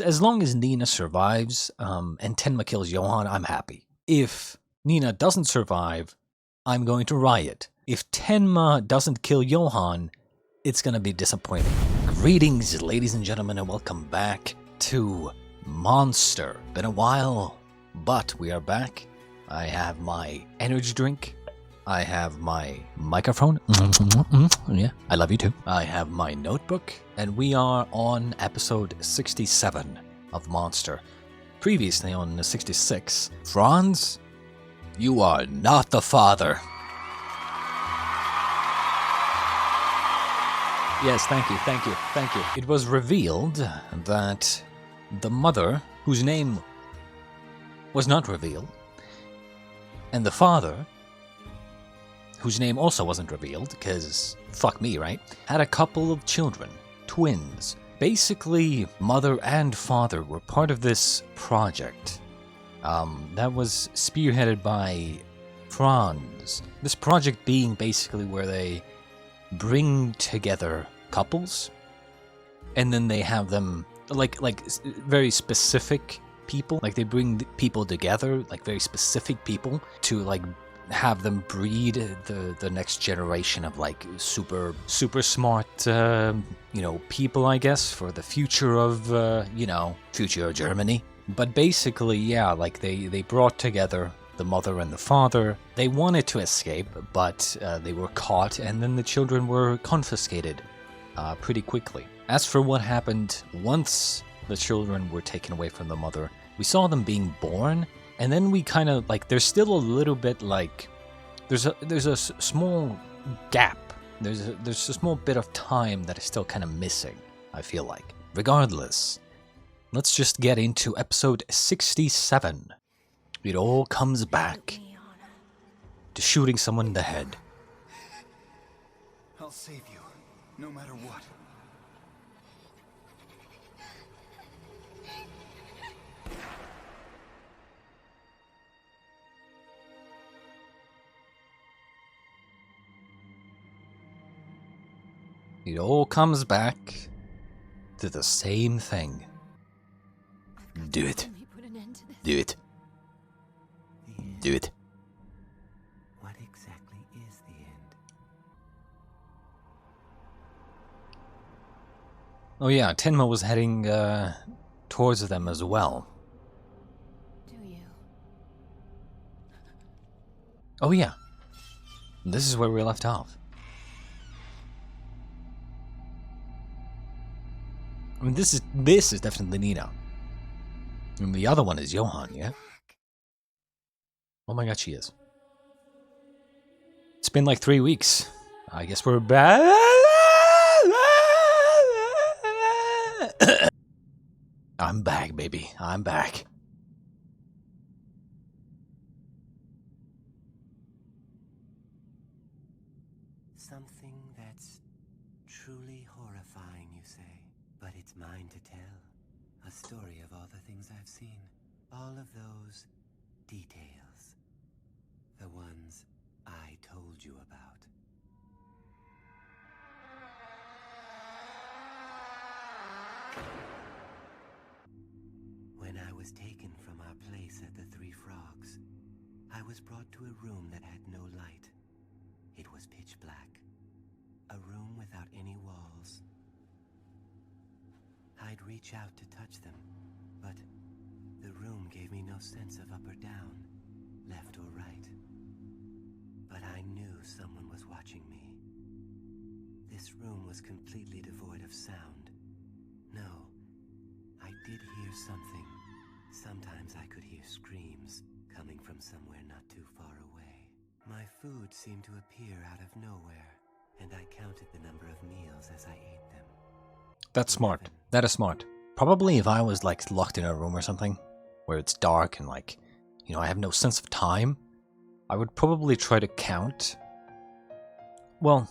As long as Nina survives and Tenma kills Johan, I'm happy. If Nina doesn't survive, I'm going to riot. If Tenma doesn't kill Johan, it's gonna be disappointing. Greetings, ladies and gentlemen, and welcome back to Monster. Been a while, but we are back. I have my energy drink. I have my microphone. Yeah, I love you too. I have my notebook, and we are on episode 67 of Monster. Previously on 66, Franz, you are not the father. Yes, thank you. It was revealed that the mother, whose name was not revealed, and the father, whose name also wasn't revealed, because fuck me, right? Had a couple of children, twins. Basically, mother and father were part of this project that was spearheaded by Franz. This project being basically where they bring together couples, and then they have them, like very specific people, like they bring people together, like very specific people, to like have them breed the next generation of like super smart people, I guess, for the future of future of Germany. But basically, yeah, like they brought together the mother and the father. They wanted to escape, but they were caught, and then the children were confiscated pretty quickly. As for what happened once the children were taken away from the mother, we saw them being born. And then we kind of, like, there's still a little bit, like, there's a small gap. There's a small bit of time that is still kind of missing, I feel like. Regardless, let's just get into episode 67. It all comes back to shooting someone in the head. I'll save you, no matter what. It all comes back to the same thing. Do it. Do it. Do it. What exactly is the end? Oh yeah, Tenma was heading towards them as well. Do you? Oh yeah. This is where we left off. I mean, this is definitely Nina. And the other one is Johan, yeah? Oh my god, she is. It's been like 3 weeks. I guess we're back. I'm back, baby. I'm back. Something that's truly horrifying, you say. But it's mine to tell. A story of all the things I've seen. All of those details. The ones I told you about. When I was taken from our place at the Three Frogs, I was brought to a room that had no light. It was pitch black. A room without any walls. I'd reach out to touch them, but the room gave me no sense of up or down, left or right. But I knew someone was watching me. This room was completely devoid of sound. No, I did hear something. Sometimes I could hear screams coming from somewhere not too far away. My food seemed to appear out of nowhere, and I counted the number of meals as I ate them. That's smart. That is smart. Probably if I was like locked in a room or something, where it's dark and like, I have no sense of time, I would probably try to count. Well,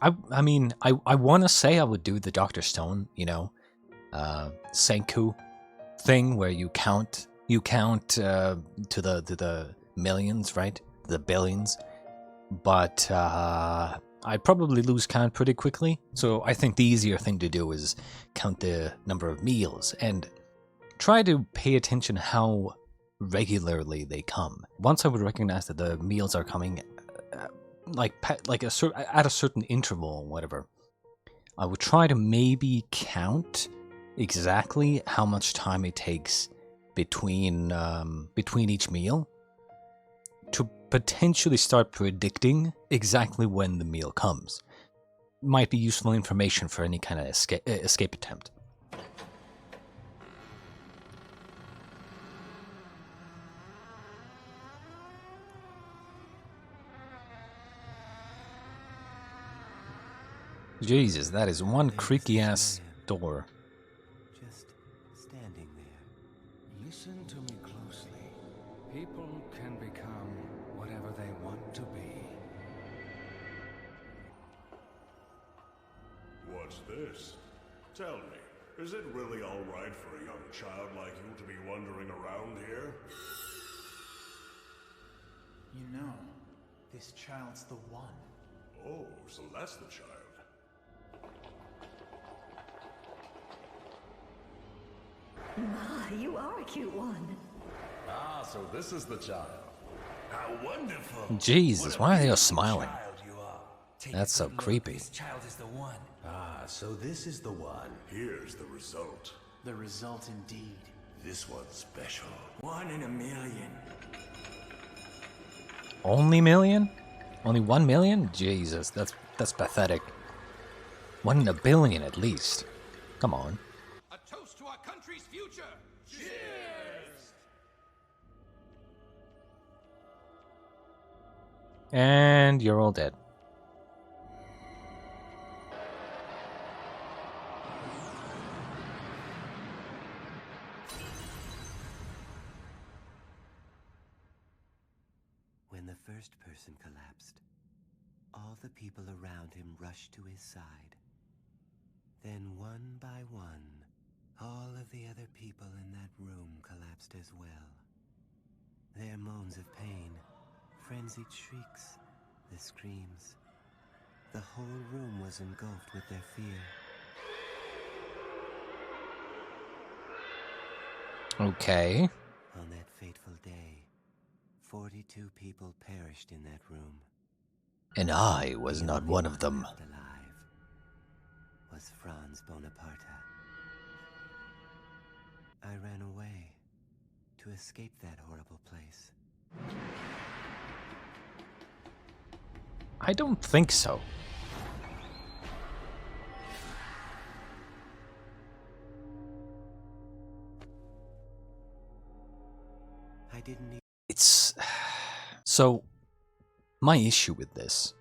I mean, I want to say I would do the Dr. Stone, Senku thing where you count to the millions, right? The billions. But I'd probably lose count pretty quickly. So I think the easier thing to do is count the number of meals. And try to pay attention how regularly they come. Once I would recognize that the meals are coming at a certain interval or whatever, I would try to maybe count exactly how much time it takes between each meal to potentially start predicting exactly when the meal comes. Might be useful information for any kind of escape attempt. Jesus, that is one creaky ass door. Just standing there. Listen to me closely. People can become whatever they want to be. What's this? Tell me, is it really all right for a young child like you to be wandering around here? You know, this child's the one. Oh, so that's the child. My, you are a cute one. Ah, so this is the child. How wonderful! Jesus, why are they all smiling? Child you are. Take That's a so good look. creepy. This child is the one. Ah, so this is the one. Here's the result. The result indeed. This one's special. 1 in a million. Only million? Only 1 million? Jesus, that's pathetic. 1 in a billion at least. Come on. A toast to our country's future! Cheers! And you're all dead. When the first person collapsed, all the people around him rushed to his side. Then one by one, all of the other people in that room collapsed as well. Their moans of pain, frenzied shrieks, the screams. The whole room was engulfed with their fear. Okay. On that fateful day, 42 people perished in that room. And I was The not only one of them. left alive was Franz Bonaparte. I ran away to escape that horrible place. I don't think so. I didn't need It's... So, my issue with this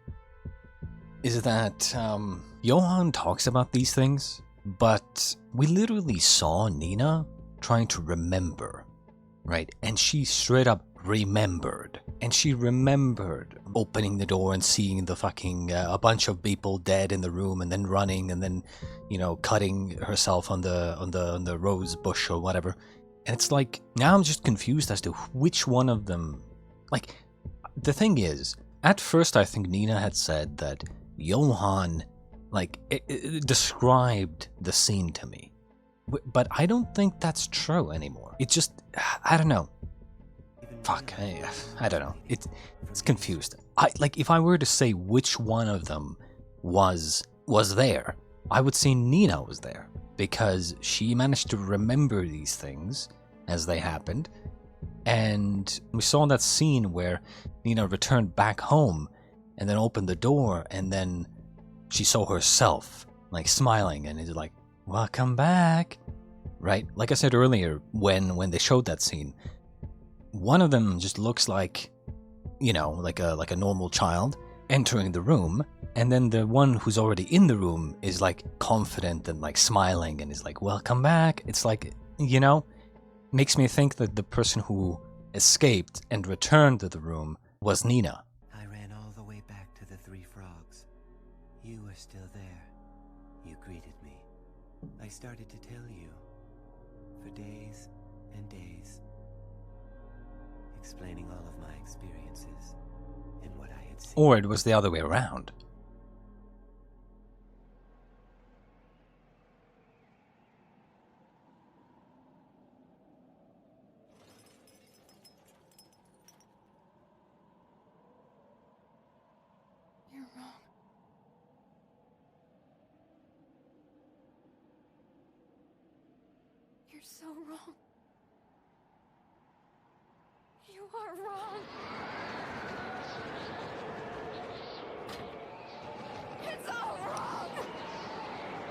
is that Johan talks about these things, but we literally saw Nina trying to remember, right? And she straight up remembered. And she remembered opening the door and seeing the fucking a bunch of people dead in the room, and then running, and then, you know, cutting herself on the rose bush or whatever. And it's like, now I'm just confused as to which one of them. Like, the thing is, at first I think Nina had said that Johan, like, it described the scene to me. But I don't think that's true anymore. It just, I don't know. Fuck, I don't know. It's confused. If I were to say which one of them was there, I would say Nina was there, because she managed to remember these things as they happened. And we saw that scene where Nina returned back home and then opened the door, and then she saw herself, like, smiling, and is like, welcome back, right? Like I said earlier, when they showed that scene, one of them just looks like, you know, like a normal child entering the room, and then the one who's already in the room is like confident and like smiling and is like, welcome back. It's like, you know, makes me think that the person who escaped and returned to the room was Nina. I ran all the way back to the Three Frogs. You were still there. You greeted me. I started to tell you. For days and days. Explaining all of my experiences and what I had seen. Or it was the other way around. You're so wrong. You are wrong. It's all wrong.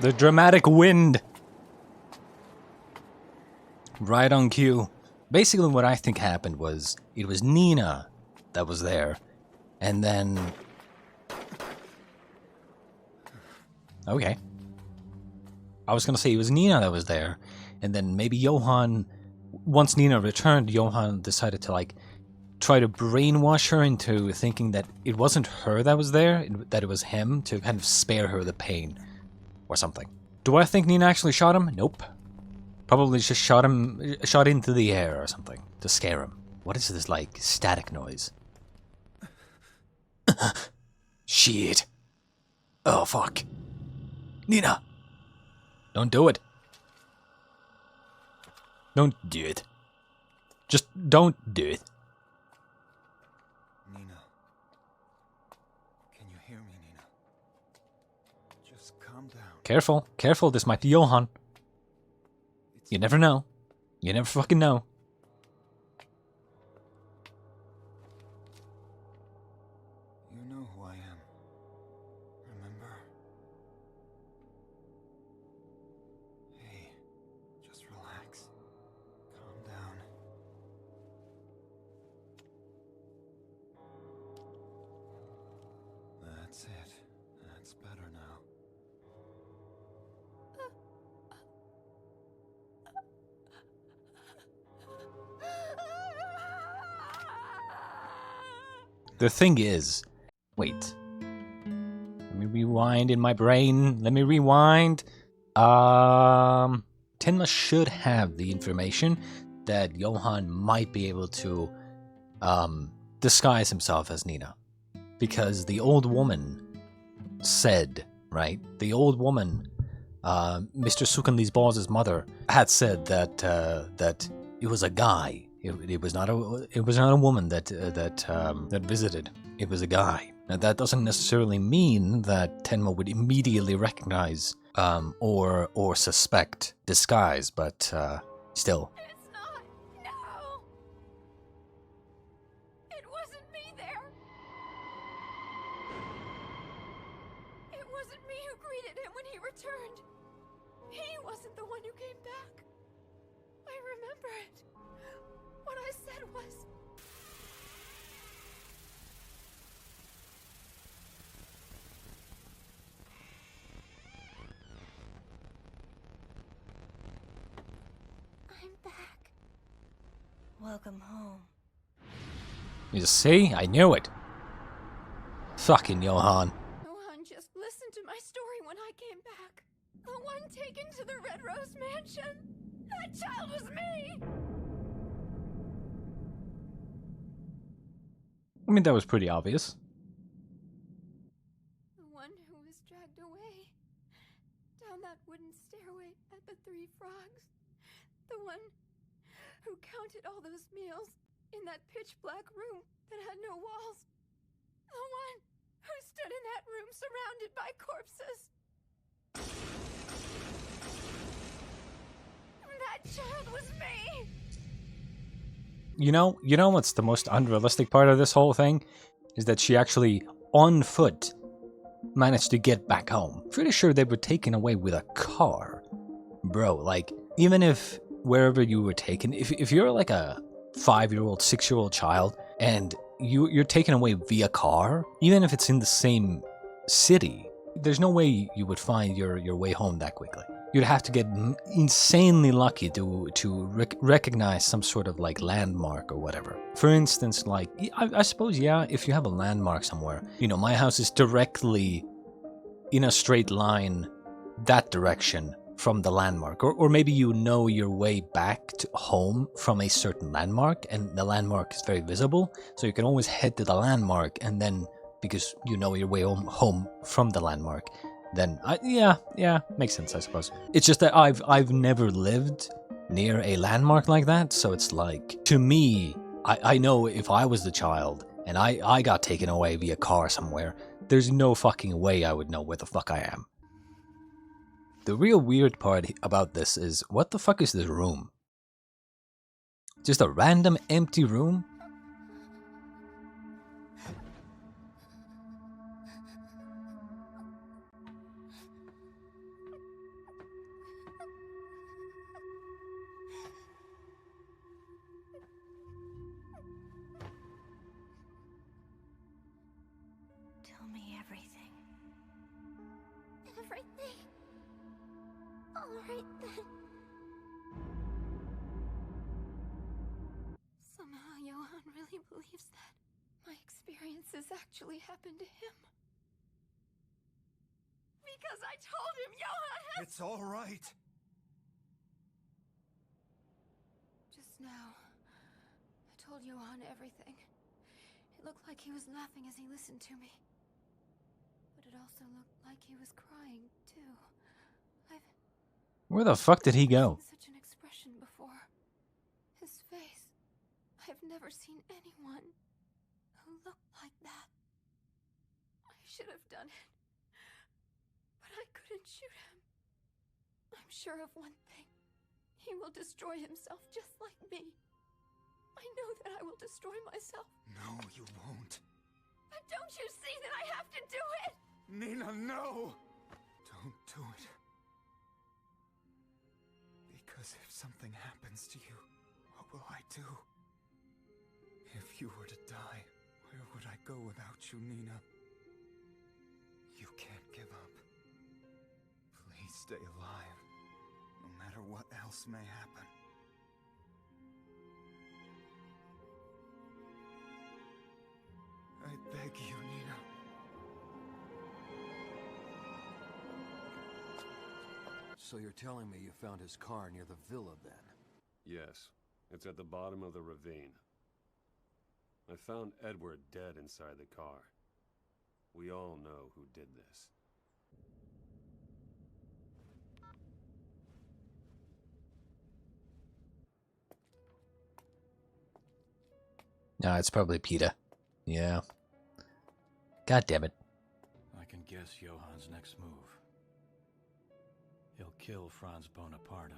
The dramatic wind. Right on cue. Basically what I think happened was, it was Nina that was there, and then... Okay. I was gonna say it was Nina that was there, and then maybe Johan... Once Nina returned, Johan decided to, like, try to brainwash her into thinking that it wasn't her that was there, that it was him, to kind of spare her the pain, or something. Do I think Nina actually shot him? Nope. Probably just shot into the air or something, to scare him. What is this, like, static noise? Shit. Oh, fuck. Nina! Don't do it. Don't do it. Just don't do it. Nina. Can you hear me, Nina? Just calm down. Careful, careful, this might be Johan. You never know. You never fucking know. You know who I am. Remember? Hey, just relax. Calm down. That's it. That's better now. The thing is... Wait. Let me rewind in my brain. Let me rewind. Tenma should have the information that Johan might be able to disguise himself as Nina. Because the old woman said, right? The old woman, Mr. Sukanli's boss's mother, had said that that it was a guy. It was not a woman that visited. It was a guy. Now that doesn't necessarily mean that Tenma would immediately recognize or suspect disguise, but still. It's not. No. It wasn't me there. It wasn't me who greeted him when he returned. He wasn't the one who came back. I remember it. What I said was... I'm back. Welcome home. You see? I knew it. Fucking Johan. Johan just listened to my story when I came back. The one taken to the Red Rose Mansion. That child was me! I mean, that was pretty obvious. The one who was dragged away down that wooden stairway at the Three Frogs. The one who counted all those meals in that pitch-black room that had no walls. The one who stood in that room surrounded by corpses. That child was me! You know what's the most unrealistic part of this whole thing? Is that she actually, on foot, managed to get back home. Pretty sure they were taken away with a car. Bro, like, even if wherever you were taken, if you're like a 5-year-old, 6-year-old child, and you're taken away via car, even if it's in the same city, there's no way you would find your way home that quickly. You'd have to get insanely lucky to recognize some sort of like landmark or whatever. For instance, like, I suppose, yeah, if you have a landmark somewhere, you know, my house is directly in a straight line that direction from the landmark. Or maybe you know your way back to home from a certain landmark, and the landmark is very visible, so you can always head to the landmark, and then, because you know your way home from the landmark, then, yeah, makes sense, I suppose. It's just that I've never lived near a landmark like that, so it's like, to me, I know if I was the child, and I got taken away via car somewhere, there's no fucking way I would know where the fuck I am. The real weird part about this is, what the fuck is this room? Just a random empty room? Tell me everything. Everything. All right then. Somehow Johan really believes that my experiences actually happened to him. Because I told him Johan has— It's all right. Just now, I told Johan everything. It looked like he was laughing as he listened to me. But it also looked like he was crying, too. Where the fuck did he go? I've seen such an expression before. His face. I've never seen anyone who looked like that. I should have done it. But I couldn't shoot him. I'm sure of one thing. He will destroy himself just like me. I know that I will destroy myself. No, you won't. But don't you see that I have to do it? Nina, no! Don't do it. Because if something happens to you, what will I do? If you were to die, where would I go without you, Nina? You can't give up. Please stay alive, no matter what else may happen. I beg you, Nina. So you're telling me you found his car near the villa, then? Yes. It's at the bottom of the ravine. I found Edward dead inside the car. We all know who did this. No, it's probably PETA. Yeah. God damn it. I can guess Johan's next move. He'll kill Franz Bonaparte.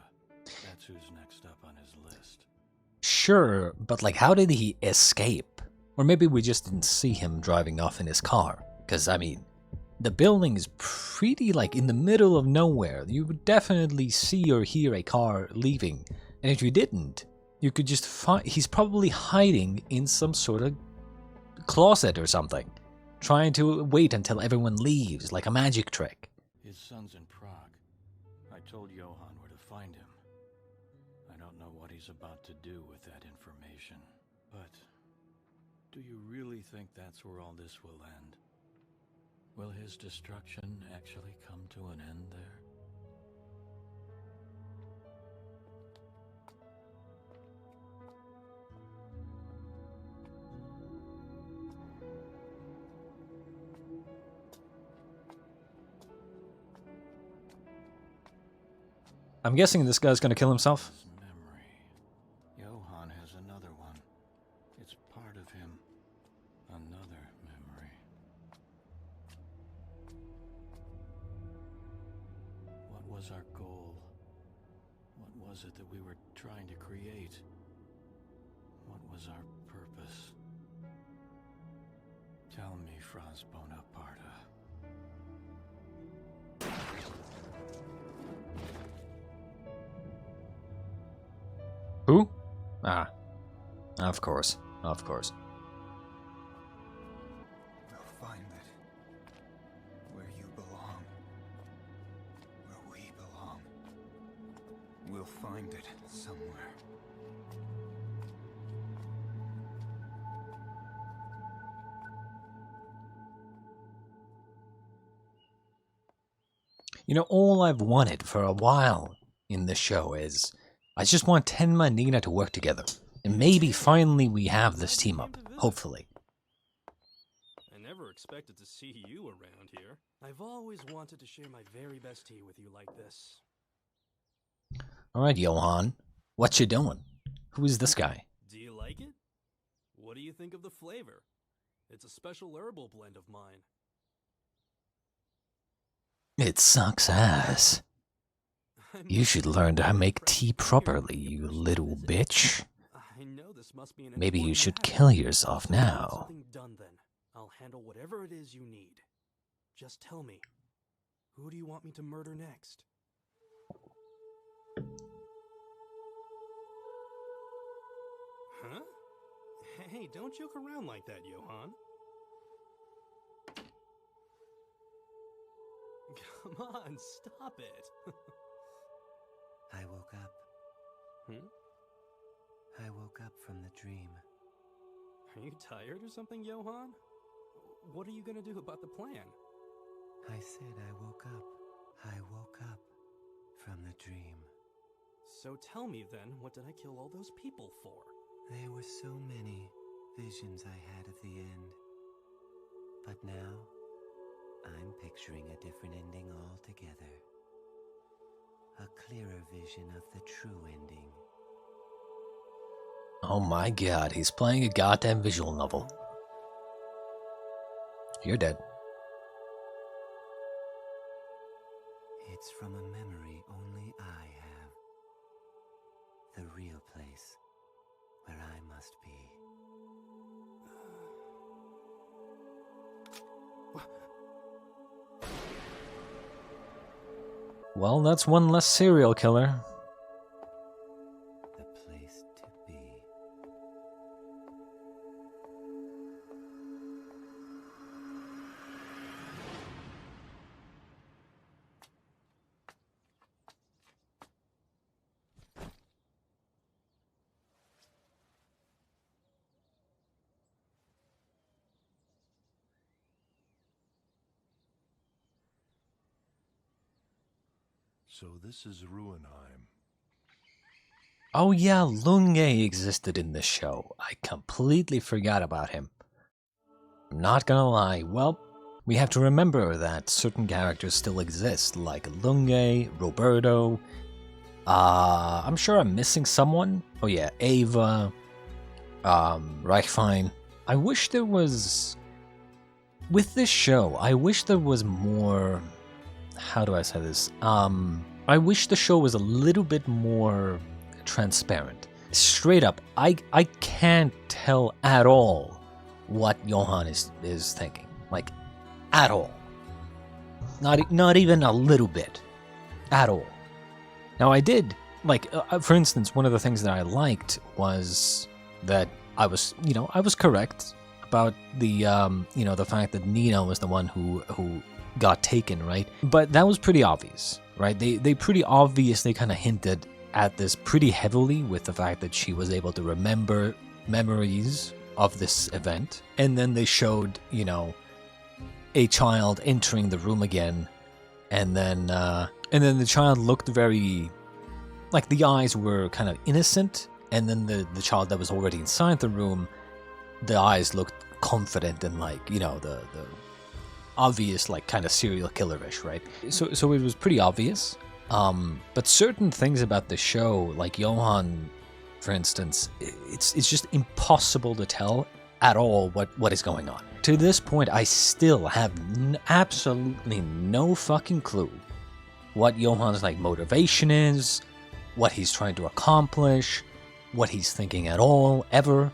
That's who's next up on his list. Sure, but like, how did he escape? Or maybe we just didn't see him driving off in his car. Because, I mean, the building is pretty, like, in the middle of nowhere. You would definitely see or hear a car leaving. And if you didn't, you could just find... He's probably hiding in some sort of closet or something. Trying to wait until everyone leaves, like a magic trick. His son's in Prague. I told Johan where to find him. I don't know what he's about to do with that information. But do you really think that's where all this will end? Will his destruction actually come to an end there? I'm guessing this guy's gonna kill himself. His memory. Johan has another one. It's part of him. Another memory. What was our goal? What was it that we were trying to create? What was our purpose? Tell me, Franz Bonaparte. Who? Ah. Of course. Of course. We'll find it. Where you belong. Where we belong. We'll find it somewhere. You know, all I've wanted for a while in this show is... I just want Tenma and Nina to work together. And maybe finally we have this team up. Hopefully. I never expected to see you around here. I've always wanted to share my very best tea with you like this. Alright, Johan. What you doing? Who is this guy? Do you like it? What do you think of the flavor? It's a special herbal blend of mine. It sucks ass. You should learn to make tea properly, you little bitch. I know this must be an Maybe you important should matter. kill yourself now. Something done then. I'll handle whatever it is you need. Just tell me, who do you want me to murder next? Huh? Hey, don't joke around like that, Johan. Come on, stop it. I woke up. I woke up from the dream. Are you tired or something, Johan? What are you gonna do about the plan? I said I woke up. I woke up from the dream. So tell me then, what did I kill all those people for? There were so many visions I had of the end. But now, I'm picturing a different ending altogether. A clearer vision of the true ending. Oh my god, he's playing a goddamn visual novel. You're dead. It's from a memory only I have. The real place where I must be. Well, that's one less serial killer. The place to be. So this is Ruinheim. Oh yeah, Lunge existed in this show. I completely forgot about him. I'm not gonna lie, well, we have to remember that certain characters still exist, like Lunge, Roberto, I'm sure I'm missing someone. Oh yeah, Ava, Reichfein. I wish there was... With this show, I wish there was more... How do I say this? I wish the show was a little bit more transparent. Straight up, I can't tell at all what Johan is thinking. Like, at all. Not even a little bit. At all. Now I did, like, for instance, one of the things that I liked was that I was correct about the, the fact that Nina was the one who got taken, right? But that was pretty obvious, right? They pretty obviously kind of hinted at this pretty heavily with the fact that she was able to remember memories of this event. And then they showed, a child entering the room again. And then the child looked very, like the eyes were kind of innocent. And then the child that was already inside the room, the eyes looked confident and like, the obvious, like, kind of serial killer-ish, right? So it was pretty obvious. But certain things about the show, like Johan, for instance, it's just impossible to tell at all what is going on. To this point, I still have absolutely no fucking clue what Johan's, like, motivation is, what he's trying to accomplish, what he's thinking at all, ever.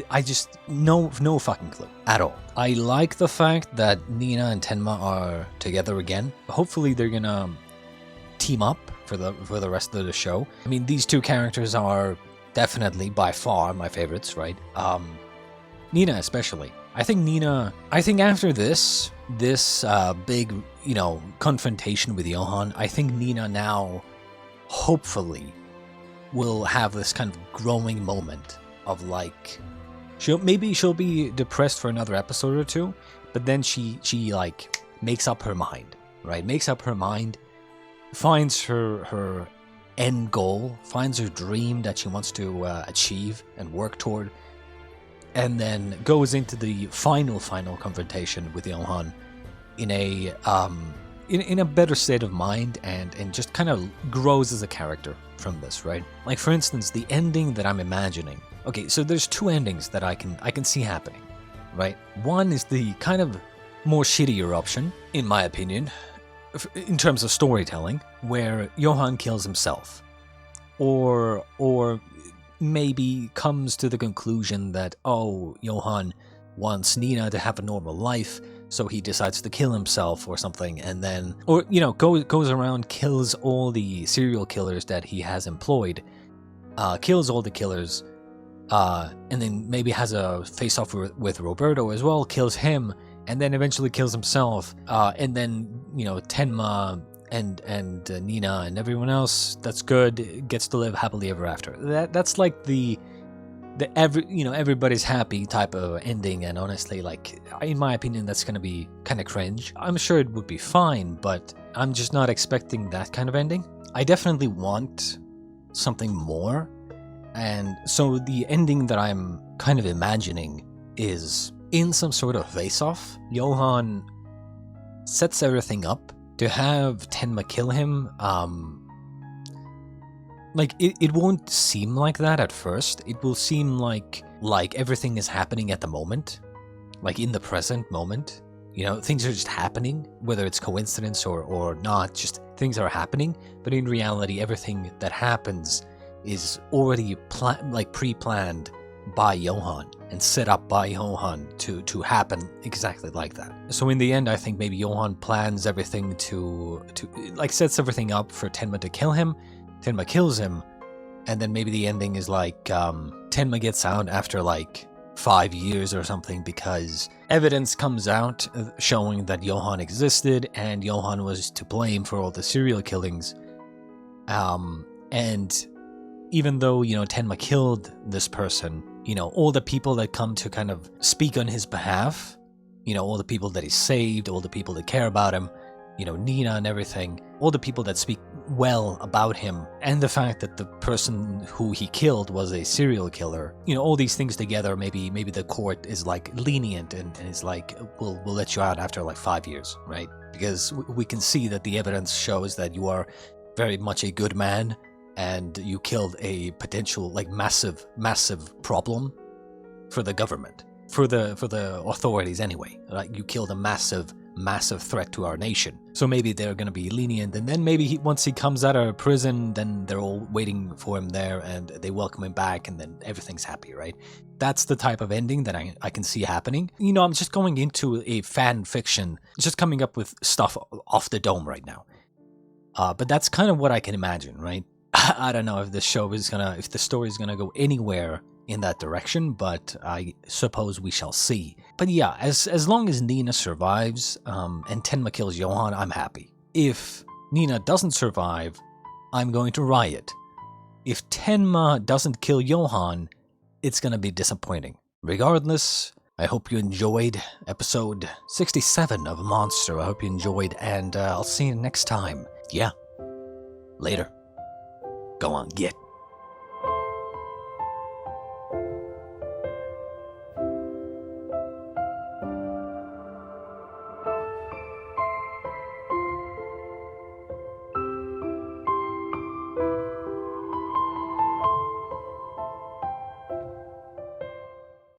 I just, no fucking clue at all. I like the fact that Nina and Tenma are together again. Hopefully they're gonna team up for the rest of the show. I mean, these two characters are definitely by far my favorites, right? Nina especially. I think after this big, confrontation with Johan, I think Nina now, hopefully, will have this kind of growing moment of, like, she'll be depressed for another episode or two, but then she like makes up her mind, right? Makes up her mind, finds her end goal, finds her dream that she wants to achieve and work toward, and then goes into the final confrontation with Johan in a in a better state of mind and just kind of grows as a character from this, right? Like, for instance, the ending that I'm imagining. Okay, so there's two endings that I can see happening, right? One is the kind of more shittier option, in my opinion, in terms of storytelling, where Johan kills himself, or maybe comes to the conclusion that, oh, Johan wants Nina to have a normal life, so he decides to kill himself or something, and then, or, you know, goes around, kills all the serial killers that he has employed, kills all the killers, and then maybe has a face-off with Roberto as well, kills him, and then eventually kills himself, and then, you know, Tenma and Nina and everyone else that's good gets to live happily ever after. That's like the everybody's happy type of ending, and honestly, like, in my opinion, that's gonna be kind of cringe. I'm sure it would be fine, but I'm just not expecting that kind of ending. I definitely want something more, and so the ending that I'm kind of imagining is in some sort of face-off. Johan sets everything up to have Tenma kill him. Like, it won't seem like that at first. It will seem like everything is happening at the moment, like in the present moment. You know, things are just happening, whether it's coincidence or not, just things are happening. But in reality, everything that happens is already pre-planned by Johan and set up by Johan to happen exactly like that. So in the end, I think maybe Johan plans everything to like sets everything up for Tenma to kill him. Tenma kills him, and then maybe the ending is like Tenma gets out after like 5 years or something, because evidence comes out showing that Johan existed and Johan was to blame for all the serial killings. And even though, you know, Tenma killed this person, you know, all the people that come to kind of speak on his behalf, you know, all the people that he saved, all the people that care about him, you know, Nina and everything, all the people that speak well about him, and the fact that the person who he killed was a serial killer, you know, all these things together, maybe the court is like lenient and is like, we'll let you out after like 5 years, right? Because we can see that the evidence shows that you are very much a good man, and you killed a potential like massive problem for the government, for the authorities anyway. Like, you killed a massive threat to our nation. So maybe they're going to be lenient, and then maybe once he comes out of prison, then they're all waiting for him there and they welcome him back, and then everything's happy, right? That's the type of ending that I can see happening. You know, I'm just going into a fan fiction, just coming up with stuff off the dome right now. But that's kind of what I can imagine, right? I don't know if the story is gonna go anywhere in that direction, but I suppose we shall see. But yeah, as long as Nina survives, and Tenma kills Johan, I'm happy. If Nina doesn't survive, I'm going to riot. If Tenma doesn't kill Johan, it's gonna be disappointing. Regardless, I hope you enjoyed episode 67 of Monster. I hope you enjoyed, and I'll see you next time. Yeah, later. Go on, get.